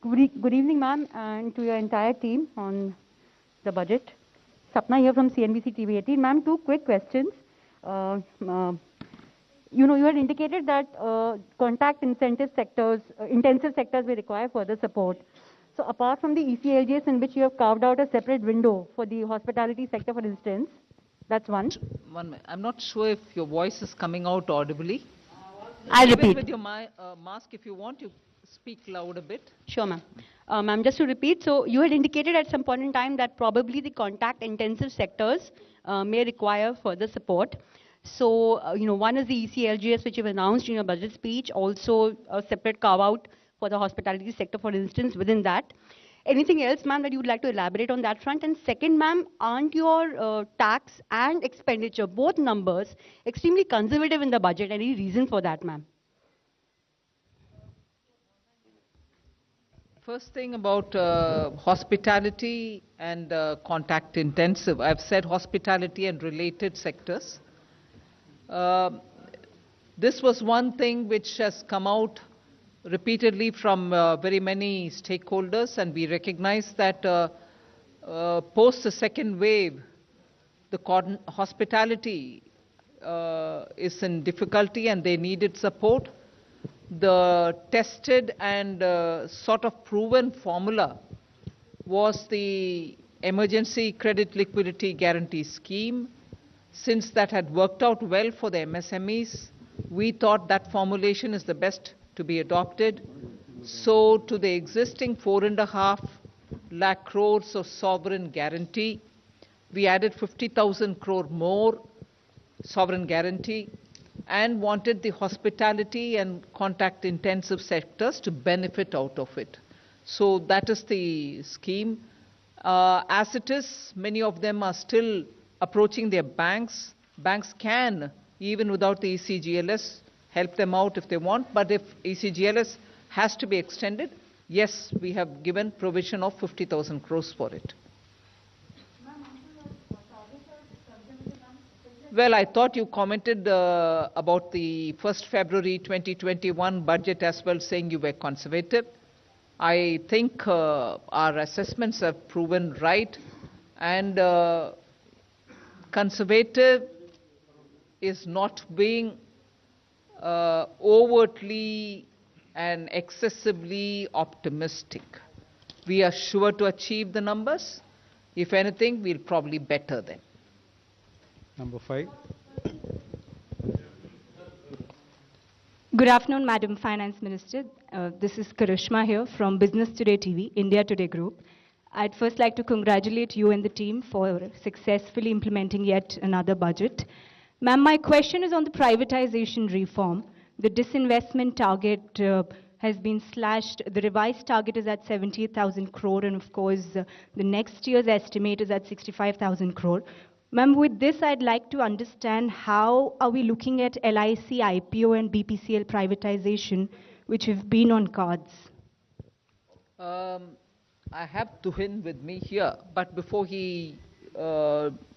Good evening, ma'am, and to your entire team on the budget. Sapna here from CNBC TV 18. Ma'am, two quick questions. You had indicated that contact intensive sectors will require further support. So apart from the ECLGS in which you have carved out a separate window for the hospitality sector, for instance, that's one. One minute. I'm not sure if your voice is coming out audibly. I'll Even repeat. with your mask, if you want, you speak loud a bit. Sure, ma'am. Ma'am, just to repeat, so you had indicated at some point in time that probably the contact-intensive sectors may require further support. So, one is the ECLGS, which you've announced in your budget speech, also a separate carve-out for the hospitality sector, for instance, within that. Anything else, ma'am, that you would like to elaborate on that front? And second, ma'am, aren't your tax and expenditure, both numbers, extremely conservative in the budget? Any reason for that, ma'am? First thing about hospitality and contact intensive. I've said hospitality and related sectors. This was one thing which has come out repeatedly from very many stakeholders, and we recognize that post the second wave, the hospitality is in difficulty and they needed support. The tested and sort of proven formula was the emergency credit liquidity guarantee scheme. Since that had worked out well for the MSMEs, we thought that formulation is the best to be adopted. So to the existing 4.5 lakh crores of sovereign guarantee, we added 50,000 crore more sovereign guarantee and wanted the hospitality and contact intensive sectors to benefit out of it. So that is the scheme. As it is, many of them are still approaching their banks. Banks can, even without the ECGLS, help them out if they want, but if ECGLS has to be extended, yes, we have given provision of 50,000 crores for it. Well, I thought you commented about the 1st February 2021 budget as well, saying you were conservative. I think our assessments have proven right, and conservative is not being overtly and excessively optimistic. We are sure to achieve the numbers. If anything, we'll probably better them. Number 5. Good afternoon, Madam Finance Minister. This is Karishma here from Business Today TV, India Today Group. I'd first like to congratulate you and the team for successfully implementing yet another budget. Ma'am, my question is on the privatization reform. The disinvestment target has been slashed. The revised target is at 78,000 crore, and of course, the next year's estimate is at 65,000 crore. Ma'am, with this, I'd like to understand how are we looking at LIC, IPO, and BPCL privatization, which have been on cards? I have Tuhin with me here, but before he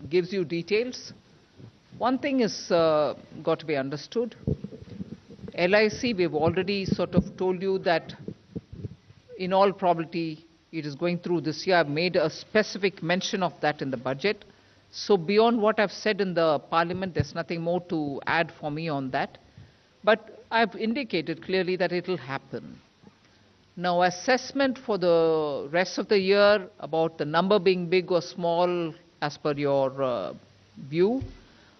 gives you details, one thing is got to be understood. LIC, we've already sort of told you that in all probability it is going through this year. I've made a specific mention of that in the budget. So beyond what I've said in the parliament, there's nothing more to add for me on that. But I've indicated clearly that it will happen. Now, assessment for the rest of the year about the number being big or small as per your view,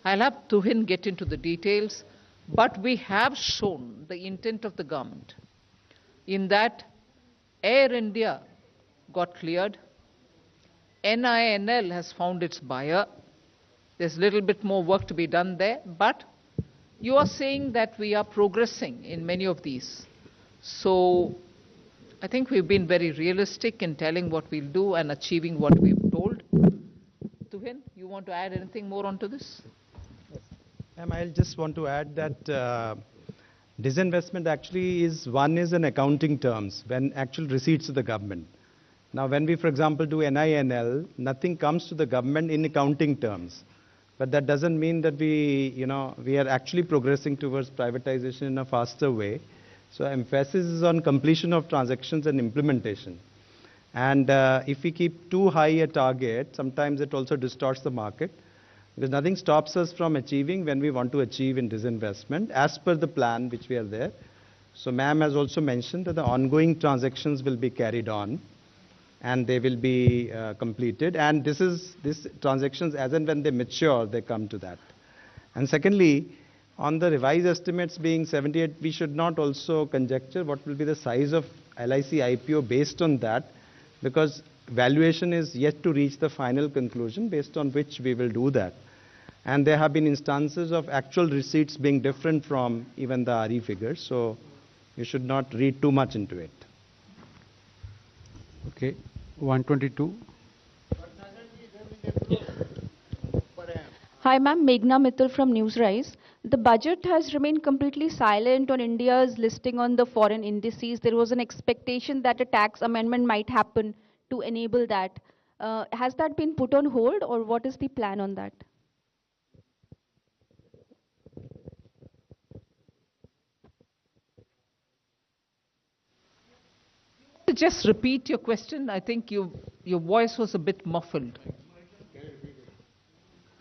I'll have Tuhin get into the details. But we have shown the intent of the government in that Air India got cleared. NINL has found its buyer. There's a little bit more work to be done there, but you are saying that we are progressing in many of these. So I think we've been very realistic in telling what we'll do and achieving what we've told. Tuhin, you want to add anything more onto this? Ma'am, I just want to add that disinvestment actually is in accounting terms, when actual receipts to the government. Now, when we, for example, do NINL, nothing comes to the government in accounting terms. But that doesn't mean that we are actually progressing towards privatization in a faster way. So emphasis is on completion of transactions and implementation. And if we keep too high a target, sometimes it also distorts the market, because nothing stops us from achieving when we want to achieve in disinvestment as per the plan which we are there. So ma'am has also mentioned that the ongoing transactions will be carried on and they will be completed. And these transactions, as and when they mature, they come to that. And secondly, on the revised estimates being 78, we should not also conjecture what will be the size of LIC IPO based on that, because valuation is yet to reach the final conclusion based on which we will do that. And there have been instances of actual receipts being different from even the RE figures, so you should not read too much into it. Okay, 122. Hi ma'am, Meghna Mittal from Newsrise. The budget has remained completely silent on India's listing on the foreign indices. There was an expectation that a tax amendment might happen to enable that. Has that been put on hold, or what is the plan on that? Just repeat your question. I think your voice was a bit muffled.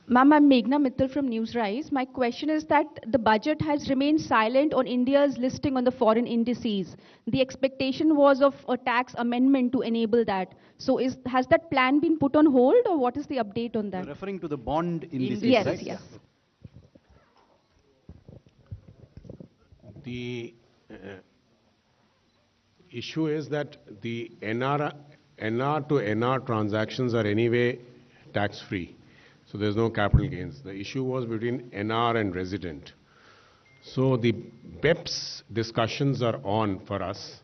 Ma'am, I'm Meghna Mittal from Newsrise. My question is that the budget has remained silent on India's listing on the foreign indices. The expectation was of a tax amendment to enable that. So has that plan been put on hold, or what is the update on that? You're referring to the bond indices, Yes, right? yes. The issue is that the NR to NR transactions are anyway tax-free. So there's no capital gains. The issue was between NR and resident. So the BEPS discussions are on for us.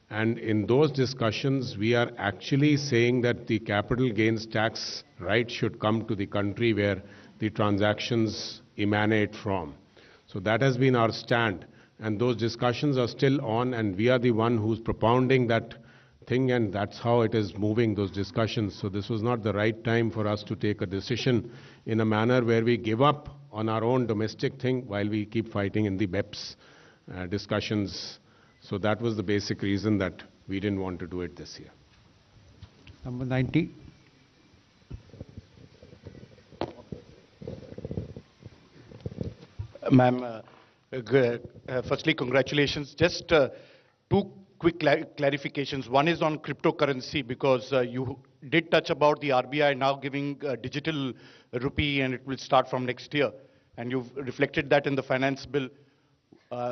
And in those discussions, we are actually saying that the capital gains tax right should come to the country where the transactions emanate from. So that has been our stand. And those discussions are still on, and we are the one who's propounding that thing, and that's how it is moving, those discussions. So this was not the right time for us to take a decision in a manner where we give up on our own domestic thing while we keep fighting in the BEPS discussions. So that was the basic reason that we didn't want to do it this year. Number 90. Ma'am, firstly, congratulations. Just two quick clarifications. One is on cryptocurrency, because you did touch about the RBI now giving digital rupee, and it will start from next year. And you've reflected that in the finance bill.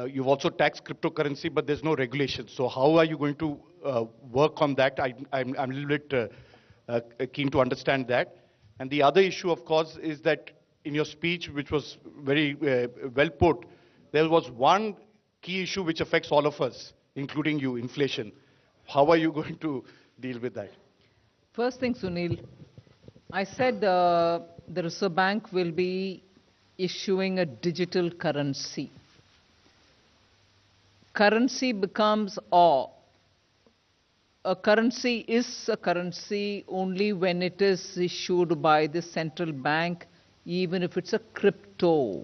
You've also taxed cryptocurrency, but there's no regulation. So how are you going to work on that? I'm a little bit keen to understand that. And the other issue, of course, is that in your speech, which was very well put, there was one key issue which affects all of us, including you, inflation. How are you going to deal with that? First thing, Sunil, I said the Reserve Bank will be issuing a digital currency. Currency becomes a currency is a currency only when it is issued by the central bank, even if it's a crypto.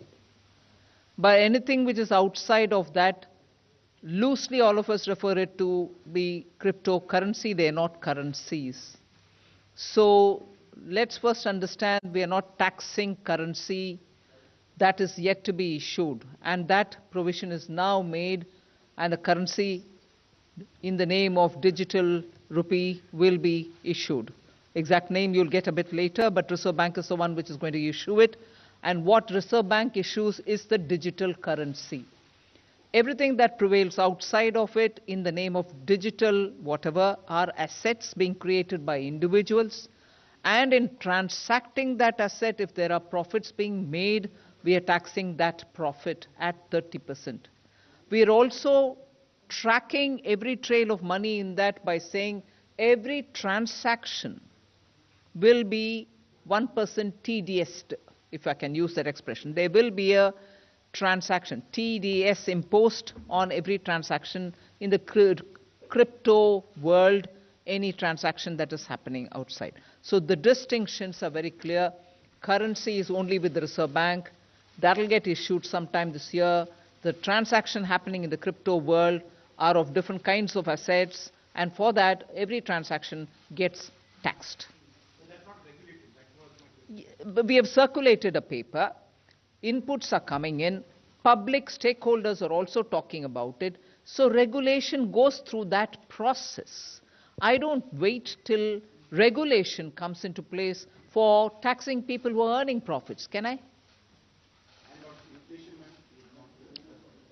But anything which is outside of that, loosely all of us refer it to be cryptocurrency. They are not currencies. So let's first understand we are not taxing currency that is yet to be issued. And that provision is now made, and the currency in the name of digital rupee will be issued. Exact name you'll get a bit later, but Reserve Bank is the one which is going to issue it. And what Reserve Bank issues is the digital currency. Everything that prevails outside of it in the name of digital whatever are assets being created by individuals. And in transacting that asset, if there are profits being made, we are taxing that profit at 30%. We are also tracking every trail of money in that by saying every transaction will be 1% TDS, if I can use that expression. There will be a transaction, TDS imposed on every transaction in the crypto world, any transaction that is happening outside. So the distinctions are very clear. Currency is only with the Reserve Bank. That will get issued sometime this year. The transaction happening in the crypto world are of different kinds of assets, and for that, every transaction gets taxed. We have circulated a paper, inputs are coming in, public stakeholders are also talking about it, so regulation goes through that process. I don't wait till regulation comes into place for taxing people who are earning profits, can I?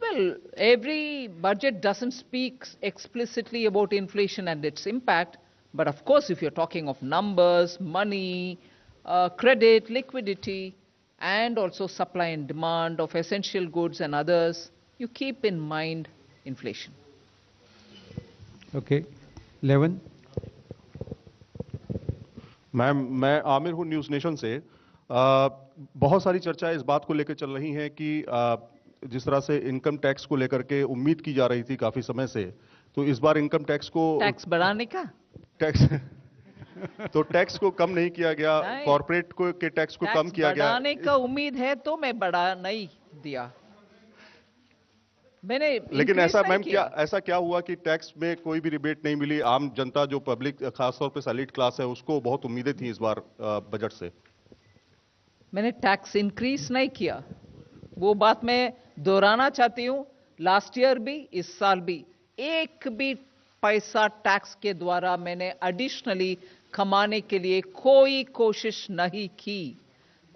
Well, every budget doesn't speak explicitly about inflation and its impact, but of course, if you're talking of numbers, money, credit, liquidity, and also supply and demand of essential goods and others, you keep in mind inflation. Okay. 11. Ma'am, मैं आमिर हूँ news nation से। बहुत सारी चर्चा इस बात को लेकर चल रही है कि जिस तरह से इनकम टैक्स को लेकर के उम्मीद की जा रही थी काफी समय से, तो इस बार इनकम टैक्स को बढ़ाने का टैक्स तो टैक्स को कम नहीं किया गया, कॉर्पोरेट को के टैक्स को कम किया गया। बढ़ाने का उम्मीद है तो मैं बढ़ा नहीं दिया मैंने। लेकिन ऐसा मैम ऐसा क्या हुआ कि टैक्स में कोई भी रिबेट नहीं मिली? आम जनता जो पब्लिक खासतौर पे सैलरीड क्लास है उसको बहुत उम्मीदें थी इस बार बजट से। मैंने टैक्स इंक्रीज नहीं किया, वो बात मैं दोहराना चाहती हूं। लास्ट ईयर भी, इस साल भी, एक भी पैसा टैक्स के द्वारा मैंने एडिशनली कमाने के लिए कोई कोशिश नहीं की।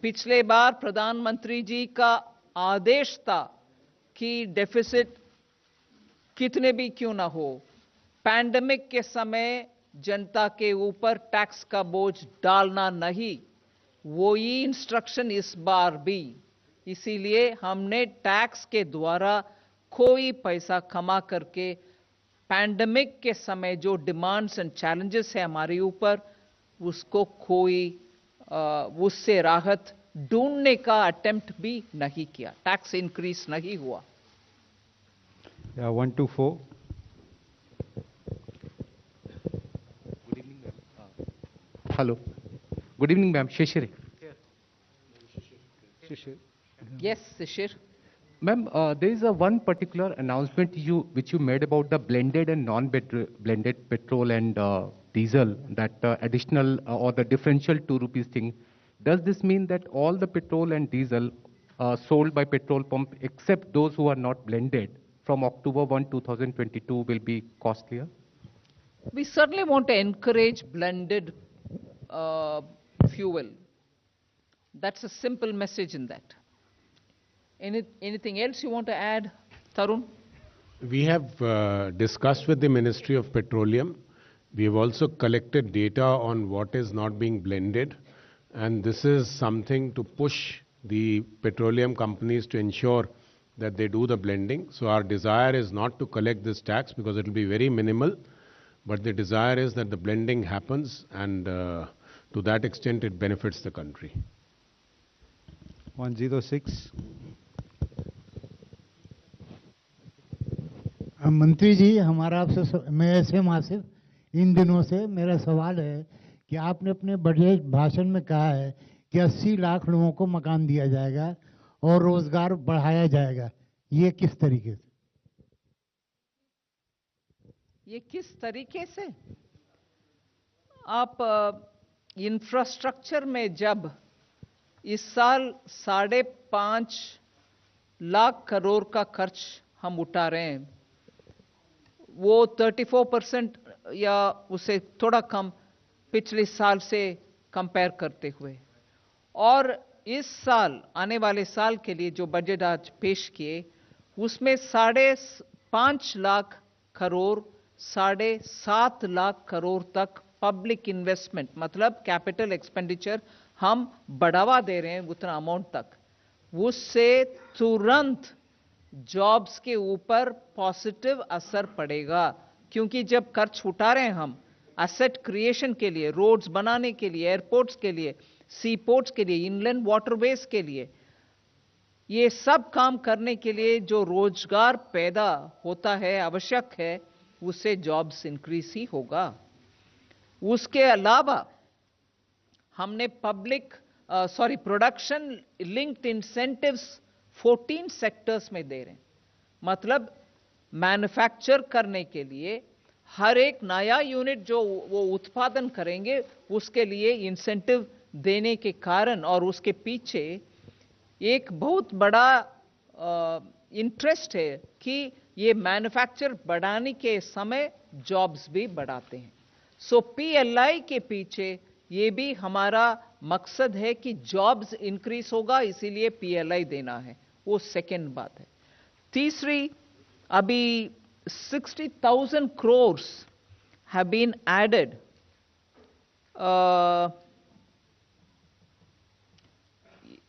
पिछले बार प्रधानमंत्री जी का आदेश था कि डेफिसिट कितने भी क्यों ना हो, पैंडेमिक के समय जनता के ऊपर टैक्स का बोझ डालना नहीं, वो ही इंस्ट्रक्शन इस बार भी। इसीलिए हमने टैक्स के द्वारा कोई पैसा कमा करके पैंडेमिक के समय जो डिमांड्स एंड चैलेंजेस है हमारे ऊपर, उसको कोई उससे राहत ढूंढने का अटेम्प्ट भी नहीं किया। टैक्स इंक्रीज नहीं हुआ। 1 to 4. Hello. Good evening, ma'am. Shishir. Shishir. Yes, Shishir. Ma'am, there is one particular announcement which you made about the blended and non-blended petrol and diesel, that additional or the differential 2 rupees thing. Does this mean that all the petrol and diesel sold by petrol pump, except those who are not blended, from October 1, 2022 will be costlier? We certainly want to encourage blended fuel. That's a simple message in that. Anything else you want to add, Tarun? We have discussed with the Ministry of Petroleum. We have also collected data on what is not being blended, and this is something to push the petroleum companies to ensure that they do the blending. So our desire is not to collect this tax because it will be very minimal, but the desire is that the blending happens, and to that extent it benefits the country. 106. मंत्री जी, हमारा आपसे मैं ऐसे मासिफ इन दिनों से मेरा सवाल है कि आपने अपने बजट भाषण में कहा है कि 80 लाख लोगों को मकान दिया जाएगा और रोजगार बढ़ाया जाएगा। ये किस तरीके से? ये किस तरीके से? आप इंफ्रास्ट्रक्चर में जब इस साल 5.5 लाख करोड़ का खर्च हम उठा रहे हैं, वो 34% या उससे थोड़ा कम पिछले साल से कंपेयर करते हुए, और इस साल आने वाले साल के लिए जो बजट आज पेश किए उसमें 5.5 लाख करोड़ 7.5 लाख करोड़ तक पब्लिक इन्वेस्टमेंट, मतलब कैपिटल एक्सपेंडिचर हम बढ़ावा दे रहे हैं उतना अमाउंट तक। उससे तुरंत जॉब्स के ऊपर पॉजिटिव असर पड़ेगा, क्योंकि जब खर्च उठा रहे हैं हम एसेट क्रिएशन के लिए, रोड्स बनाने के लिए, एयरपोर्ट्स के लिए, सी पोर्ट्स के लिए, इनलैंड वाटरवेज के लिए, ये सब काम करने के लिए जो रोजगार पैदा होता है, आवश्यक है, उससे जॉब्स इंक्रीज ही होगा। उसके अलावा हमने प्रोडक्शन लिंक्ड इंसेंटिव्स 14 सेक्टर्स में दे रहे हैं। मतलब मैन्युफैक्चर करने के लिए हर एक नया यूनिट जो वो उत्पादन करेंगे उसके लिए इंसेंटिव देने के कारण और उसके पीछे एक बहुत बड़ा इंटरेस्ट है कि ये मैन्युफैक्चर बढ़ाने के समय जॉब्स भी बढ़ाते हैं। सो पीएलआई के पीछे ये भी हमारा मकसद है कि जॉब्स इंक्रीज होगा, इसीलिए पीएलआई देना है, वो सेकेंड बात है। तीसरी, अभी 60,000 crores have been added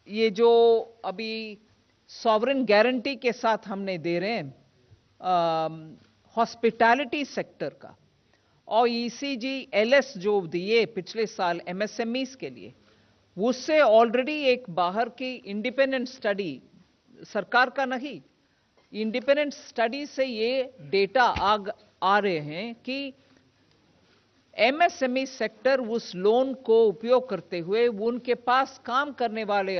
ये जो अभी सॉवरेन गारंटी के साथ हमने दे रहे हैं हॉस्पिटैलिटी सेक्टर का, और ECGLS जो दिए पिछले साल MSMEs के लिए, उससे ऑलरेडी एक बाहर की इंडिपेंडेंट स्टडी, सरकार का नहीं, इंडिपेंडेंट स्टडी से ये डेटा आ रहे हैं कि MSME सेक्टर उस लोन को उपयोग करते हुए उनके पास काम करने वाले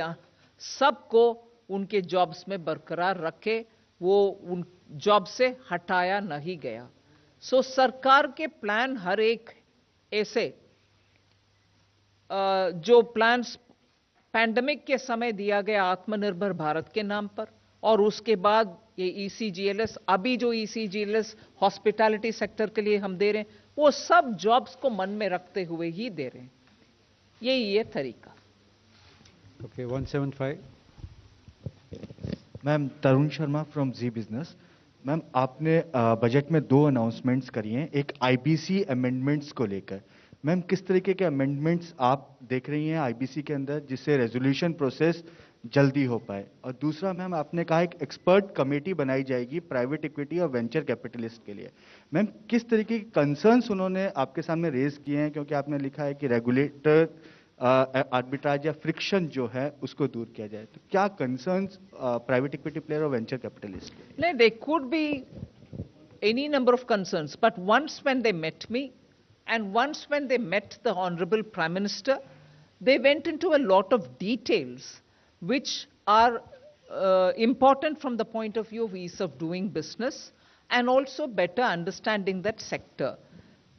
सबको उनके जॉब्स में बरकरार रखे, वो उन जॉब से हटाया नहीं गया। सो सरकार के प्लान हर एक ऐसे जो प्लान्स पैंडेमिक के समय दिया गया आत्मनिर्भर भारत के नाम पर, और उसके बाद ये ECGLS, अभी जो ECGLS हॉस्पिटैलिटी सेक्टर के लिए हम दे रहे हैं, वो सब जॉब्स को मन में रखते हुए ही दे रहे हैं। यही है तरीका। Okay, 175. Ma'am, Tarun Sharma from Zee Business. Ma'am, आपने बजट में 2 अनाउंसमेंट्स करी हैं, एक IBC अमेंडमेंट्स को लेकर। मैम, किस तरीके के अमेंडमेंट्स आप देख रही हैं IBC के अंदर जिससे रेजोल्यूशन प्रोसेस जल्दी हो पाए? और दूसरा मैम, आपने कहा एक एक्सपर्ट कमेटी बनाई जाएगी प्राइवेट इक्विटी और वेंचर कैपिटलिस्ट के लिए। मैम, किस तरीके के कंसर्न्स उन्होंने आपके सामने रेज किए हैं? क्योंकि आपने लिखा है कि रेगुलेटर आर्बिट्राज या फ्रिक्शन जो है उसको दूर किया जाए, तो क्या कंसर्न्स प्राइवेट इक्विटी प्लेयर और वेंचर कैपिटलिस्ट? नहीं, they could be any number of concerns, but once when they met me and once when they met the Honorable Prime Minister, they went into a lot of details which are important from the point of view of ease of doing business and also better understanding that sector.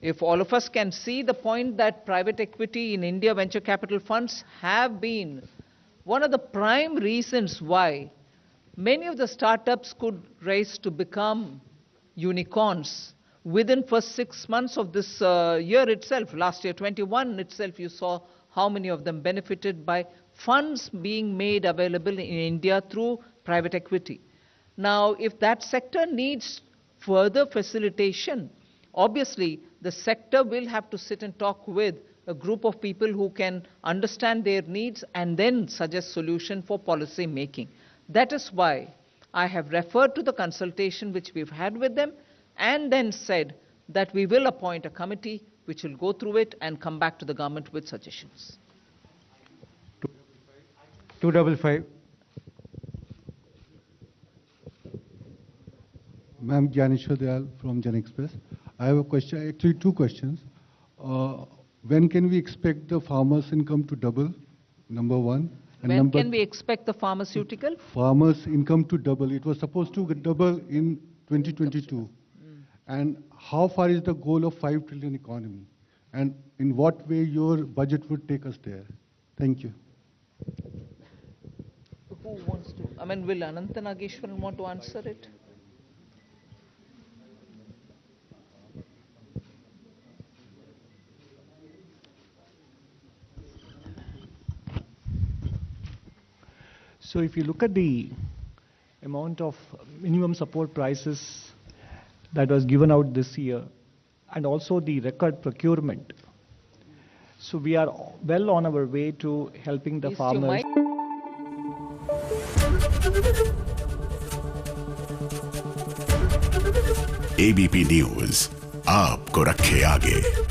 If all of us can see the point that private equity in India, venture capital funds have been one of the prime reasons why many of the startups could rise to become unicorns within first 6 months of this year itself. Last year, 21 itself, you saw how many of them benefited by funds being made available in India through private equity. Now, if that sector needs further facilitation, obviously the sector will have to sit and talk with a group of people who can understand their needs and then suggest solution for policy making. That is why I have referred to the consultation which we've had with them, and then said that we will appoint a committee which will go through it and come back to the government with suggestions. 255. Ma'am, Gyaneshwar Dayal from Jan Express. I have a question, actually 2 questions. When can we expect the farmers' income to double? Number 1. And when can we expect the pharmaceutical? Farmers' income to double. It was supposed to double in 2022. And how far is the goal of 5 trillion economy? And in what way your budget would take us there? Thank you. Who wants to? I mean, will Ananta Nageshwaran want to answer it? So if you look at the amount of minimum support prices that was given out this year, and also the record procurement, so we are well on our way to helping the farmers. ABP News आपको रखे आगे।